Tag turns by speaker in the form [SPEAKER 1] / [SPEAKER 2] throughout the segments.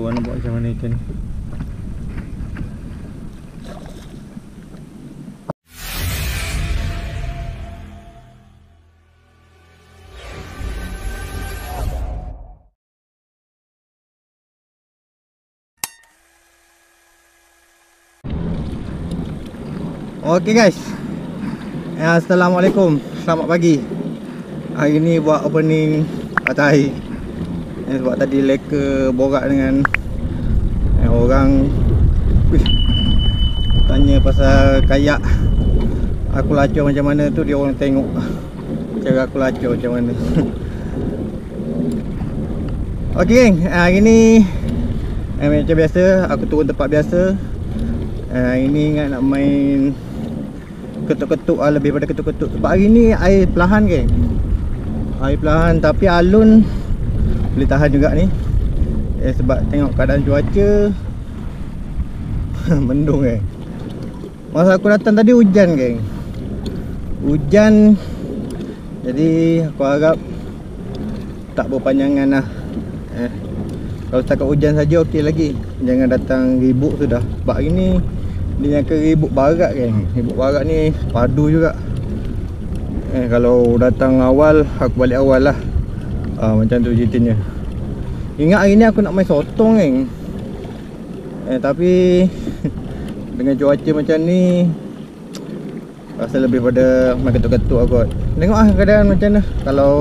[SPEAKER 1] tahu nak buat macam mana ikan ni. Okey guys, Assalamualaikum, selamat pagi. Hari ni buat opening atas air. Sebab tadi leka borak dengan orang tanya pasal kayak aku lacur macam mana tu, dia orang tengok cara aku lacur macam mana. Okey geng, hari ni macam biasa aku turun tempat biasa. Hari ni ingat nak main ketuk-ketuk lah, lebih pada ketuk-ketuk. Sebab hari ni air perlahan geng, air perlahan tapi alun boleh tahan juga ni. Sebab tengok keadaan cuaca mendung geng. Masa aku datang tadi hujan geng, hujan. Jadi aku harap tak berpanjangan lah. Kalau setakat hujan saja okey lagi, jangan datang ribut sudah. Sebab hari ni dia yang ke ribut barat geng. Ribut barat ni padu juga. Kalau datang awal, aku balik awal lah. Macam tu ceritanya. Ingat hari ni aku nak main sotong geng. Tapi dengan cuaca macam ni, rasa lebih pada main ketuk-ketuk aku. Tengok lah keadaan macam mana. Kalau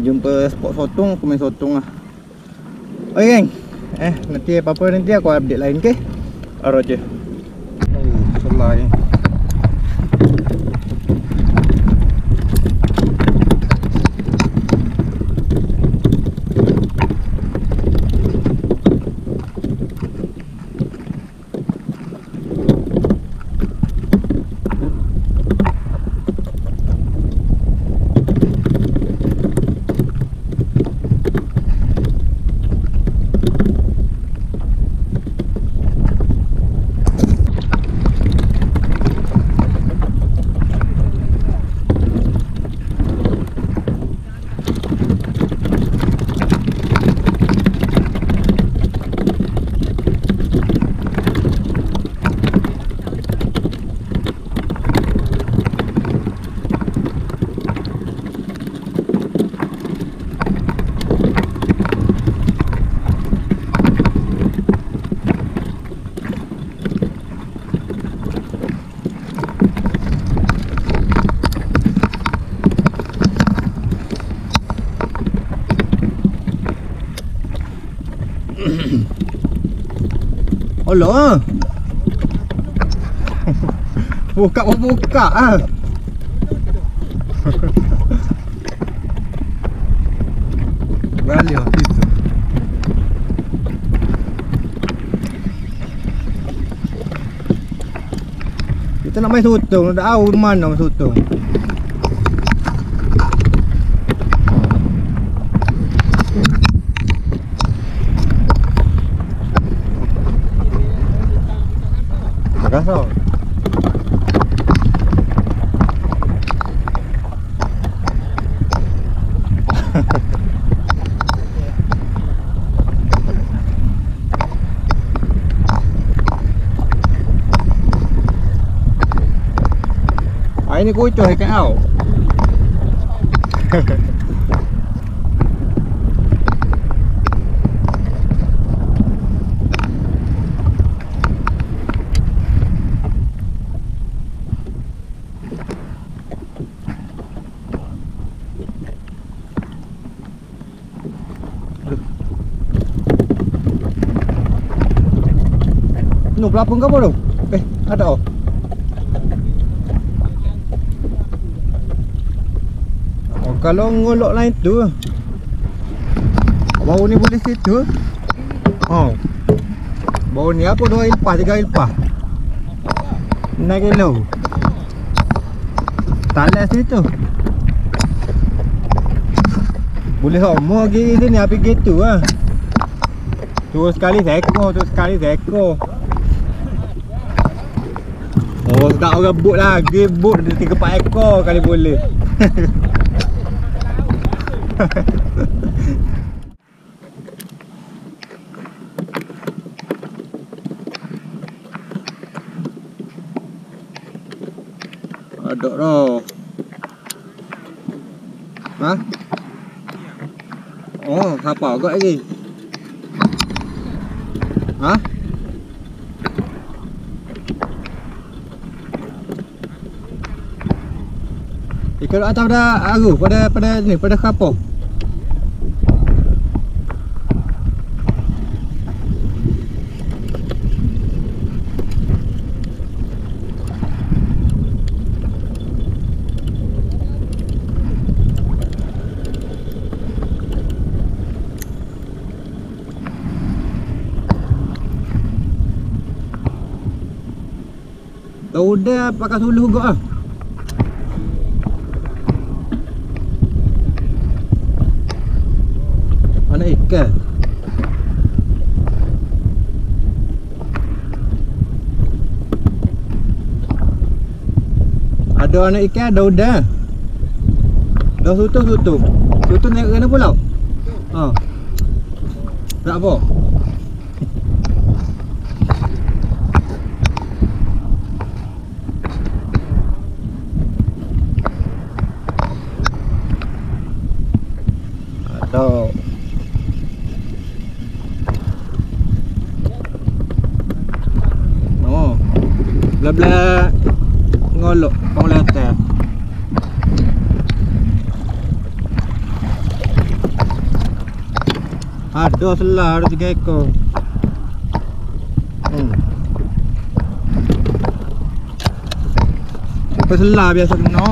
[SPEAKER 1] jumpa spot sotong, aku main sotong lah. Okay geng, nanti apa-apa nanti aku update lain ke. Roger. Selai. Alah. Buka ah. Valeu itu. Kita nak main sotong, dah tahu mana main sotong. Kasar. Ini kucur ikan kau. Nuh pelapung kau apa tu? Ada oh. Kalau ngolok lain tu bau ni boleh situ. Bau ni apa 2 ilpah 3 ilpah 6 kilo. Talas situ. Boleh semua gigi sini api gitu ah. Tu sekali seekor, tu sekali seekor. Oh, tak orang but lah. But 3-4 ekor kali boleh. Dok roh. Hah? Oh, apa agak lagi? Hah? Ikan atas pada aru, pada ni, pada kapur. Udah pakai suluh juga ah. Mana ikan? Ada anak ikan, ada udang. Dah sutuh. Sutuh naik kena pulau. Ha. Tak apa. Ada. Oh. Belah-belah ngolok pang letak. Ada selah, ada 3 ekor. Selah biasa kena.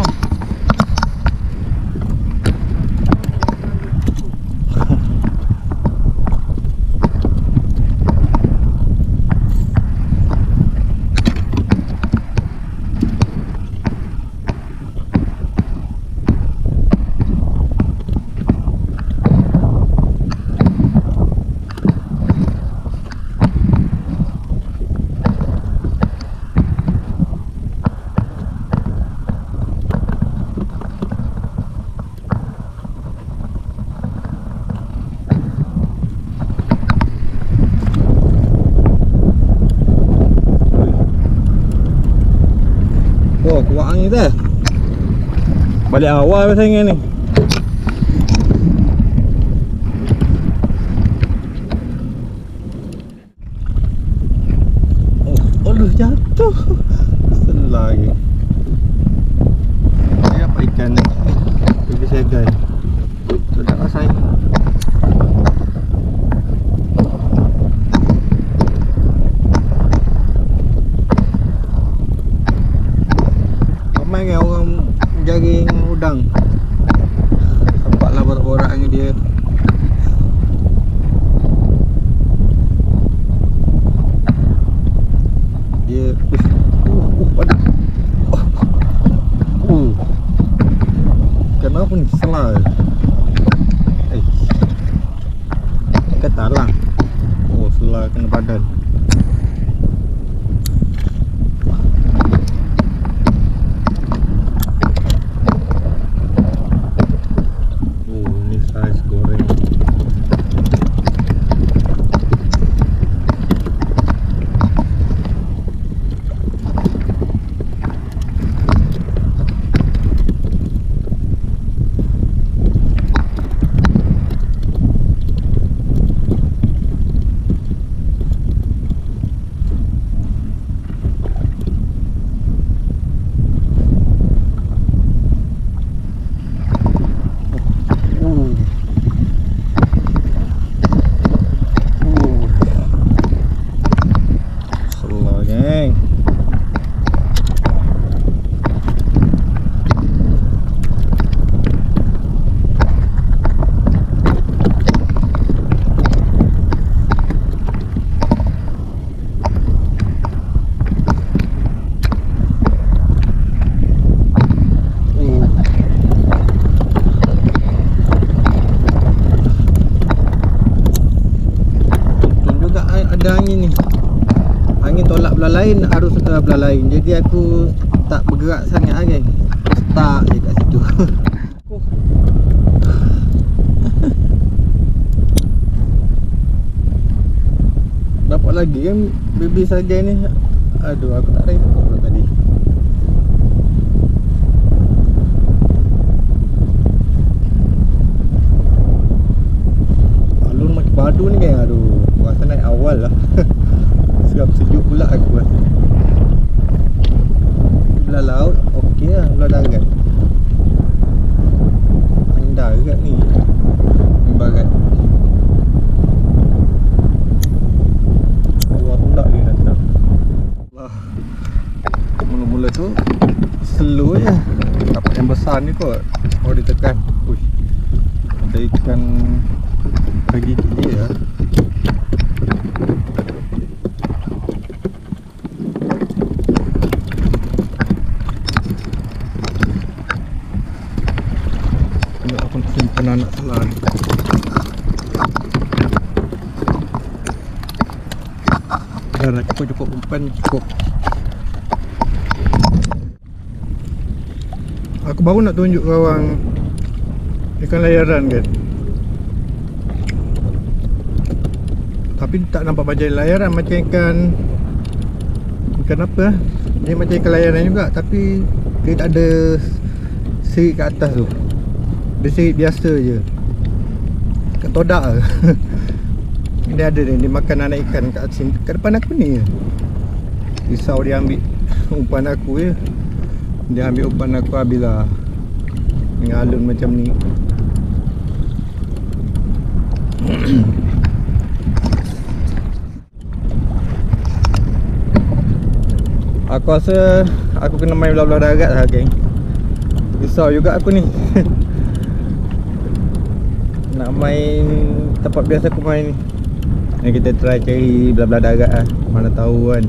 [SPEAKER 1] Oh, kuat angin tu. Balik awal biasanya ni. Oh, aduh jatuh. Selah lagi. Ini apa ikan ni? Pergi segai. Sudah rasai. Orang jaring udang. Sampaklah borak-borak dengan dia. Dia padat. Kenapa ni selah? Katalah. Oh, selah kena badan. Ada angin ni. Angin tolak belah lain, arus belah lain. Jadi aku tak bergerak sangat kan. Stuck je kat situ. Dapat lagi kan baby saja ni. Aduh, aku tak rasa tadi. padu ni geng. Aduh, rasa naik awal lah. Serap sejuk pula aku rasa. Belah laut okey lah, belah darat darat ni barat. Allah pula dia datang. Mula-mula tu slow je. Dapat yang besar ni kot. Oh dia tekan. Uish, ada ikan tergigit je ya. Aku nak simpan anak selah ni. Dah cukup umpan cukup. Aku baru nak tunjuk korang ikan layaran kan. Tapi tak nampak macam layaran, macam ikan apa. Dia macam ikan layaran juga, tapi dia tak ada serit kat atas tu. Dia serit biasa je, ikan todak ke. Dia ada ni, dia makan anak ikan kat sini, kat depan aku ni je. Risau dia ambil umpan aku je. Dia ambil umpan aku habislah. Dengan alun macam ni. Aku rasa aku kena main belah-belah darat lah geng. Risau juga aku ni. Nak main tempat biasa aku main ni. Kita try cari belah-belah darat lah. Mana tahu kan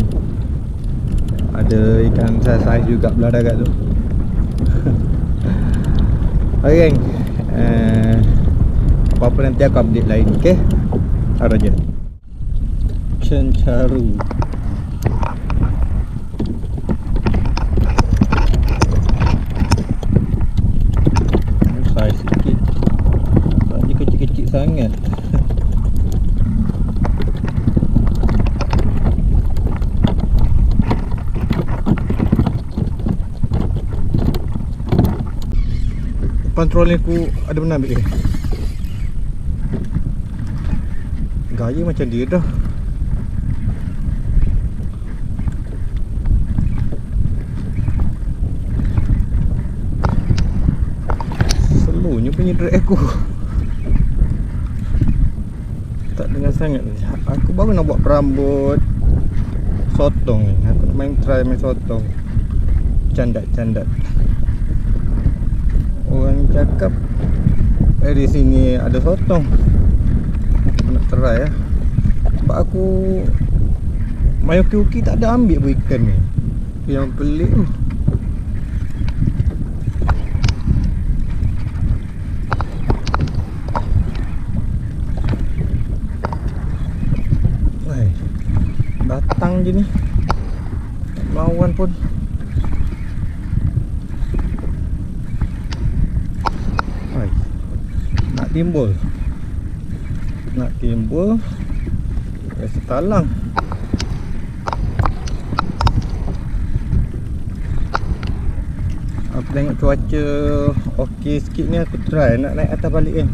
[SPEAKER 1] ada ikan saiz juga belah darat tu. Okay geng, apa-apa nanti aku update lain. Okay, taruh je. Cencaru saiz sikit. Tadi kecil-kecil sangat. Trolling aku ada benar ambil dia. Gaya macam dia dah. Slownya punya drag aku. Tak dengar sangat. Aku baru nak buat perambut sotong ni. Aku nak try main sotong. Candat-candat. Orang cakap di sini ada sotong. Aku nak try lah. Sebab aku main uki-uki tak ada ambil pun ikan ni. Yang pelik tu. Datang je ni. Lawan pun. Nak timbul rasa talang. Aku tengok cuaca okey sikit ni, aku try nak naik atas balik kan.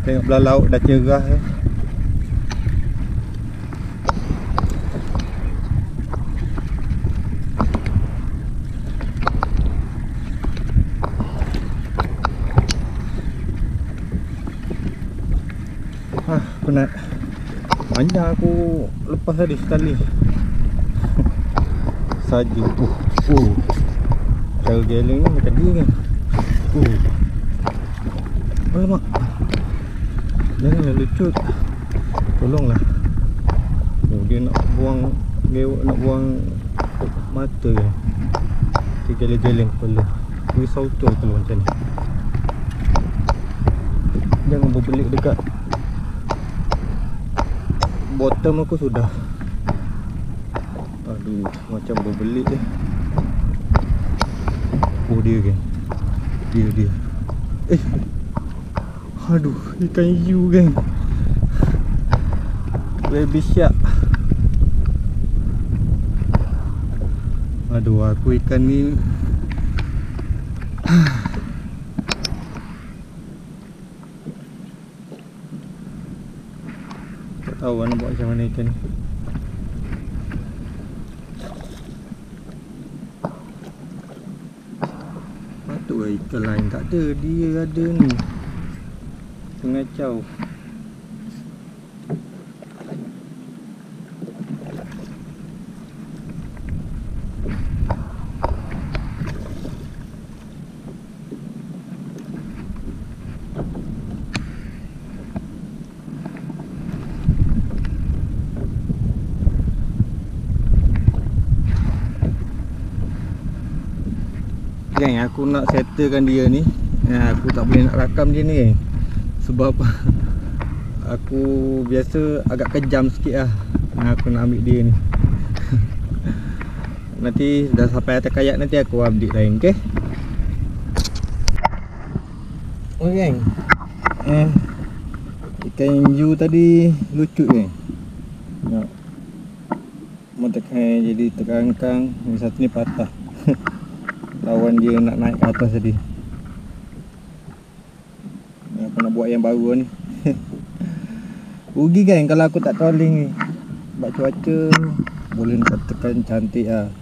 [SPEAKER 1] Tengok belah laut dah cerah. Penat. Panjang aku lepas tadi sekali saja. Cara geling ni macam dia kan. Alamak, janganlah lucut. Tolonglah. Dia nak buang, nak buang mata kan. Dia geleng-geleng kepala. Risau tu kalau macam ni. Jangan berbelik dekat bottom aku sudah. Aduh, macam berbelit je. Oh dia kan. Dia. Aduh, ikan hiu kan. Baby shark. Aduh, aku ikan ni tahu nak buat macam mana ikan ni. Patutlah ikan lain tak ada, dia ada ni. Pengacau. Geng, aku nak settlekan dia ni. Aku tak boleh nak rakam dia ni, geng. Sebab aku biasa agak kejam sikit lah. Aku nak ambil dia ni. Nanti dah sampai atas kayak nanti aku update lain, okay? Oh geng, ikan you tadi lucu geng. Tengok, mata kain jadi terangkang. Yang satu ni patah. Lawan dia nak naik ke atas tadi. Aku nak buat yang baru ni. Rugi kan kalau aku tak trolling ni. Sebab cuaca boleh nak katakan cantik lah.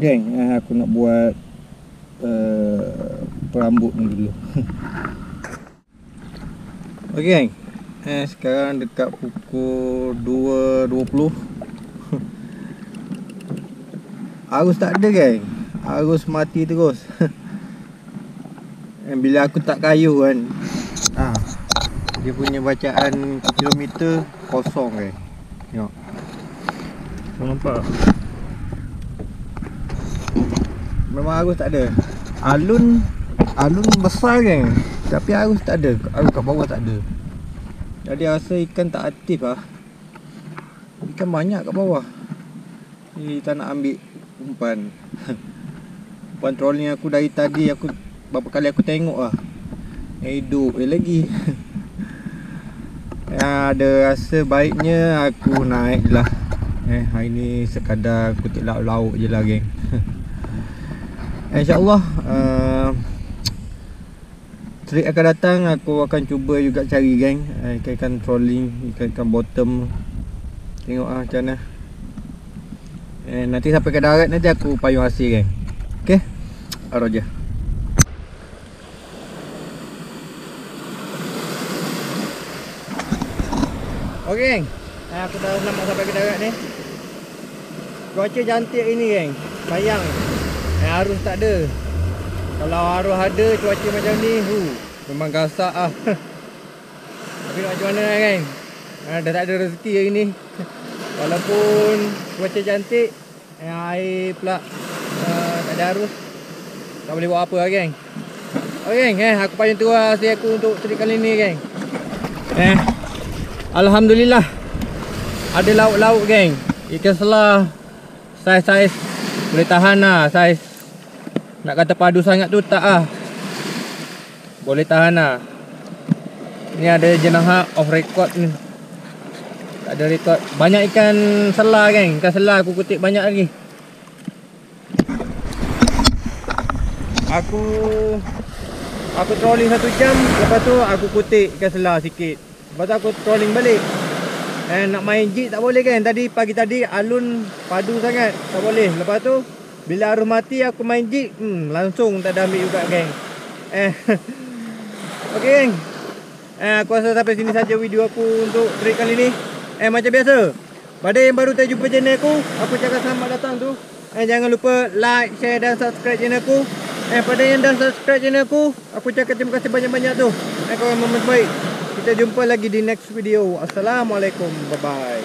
[SPEAKER 1] Geng, aku nak buat perambut ni dulu. Ok geng, sekarang dekat pukul 2.20. Arus tak ada geng, arus mati terus. Bila aku tak kayu kan, dia punya bacaan kilometer kosong geng. Tengok, nampak? Memang arus tak ada. Alun besar geng, tapi arus tak ada. Arus kat bawah tak ada. Jadi rasa ikan tak aktif lah. Ikan banyak kat bawah. Ni tak nak ambil umpan. Umpan trolling aku dari tadi, aku berapa kali aku tengok lah, hidup lagi. Ada rasa baiknya aku naik je lah. Hari ni sekadar kutip lauk-lauk je lah geng. InsyaAllah trip akan datang aku akan cuba juga cari geng ikan-ikan trolling, ikan-ikan bottom. Tengok lah macam mana. Nanti sampai ke darat nanti aku payung hasil geng. Okay, arah je. Okay geng, aku dah nampak sampai ke darat ni. Cuaca cantik ini geng. Sayang arus tak ada. Kalau arus ada, cuaca macam ni memang gasak lah. Tapi nak macam mana geng, dah tak ada rezeki hari ni. Walaupun cuaca cantik, air pula tak ada arus, tak boleh buat apa lah geng. Ok geng, aku payung terus hasil aku untuk trip kali ni geng. Alhamdulillah ada lauk-lauk geng. Ikan selah saiz boleh tahan lah. Saiz nak kata padu sangat tu tak lah, boleh tahan lah. Ni ada jenaha off record ni, tak ada record. Banyak ikan selah geng. Ikan selah aku kutip banyak lagi. Aku trolling 1 jam, lepas tu aku kutip ikan selah sikit, lepas tu aku trolling balik. Nak main jig tak boleh kan. Tadi pagi tadi alun padu sangat, tak boleh. Lepas tu bila arus mati aku main jig, langsung tak ada ambil juga geng. Ok geng, aku rasa sampai sini saja video aku untuk trip kali ni. Macam biasa, pada yang baru terjumpa channel aku cakap selamat datang tu. Jangan lupa like, share dan subscribe channel aku. Pada yang dah subscribe channel aku cakap terima kasih banyak-banyak tu. Korang memang baik. Kita jumpa lagi di next video. Assalamualaikum, bye bye.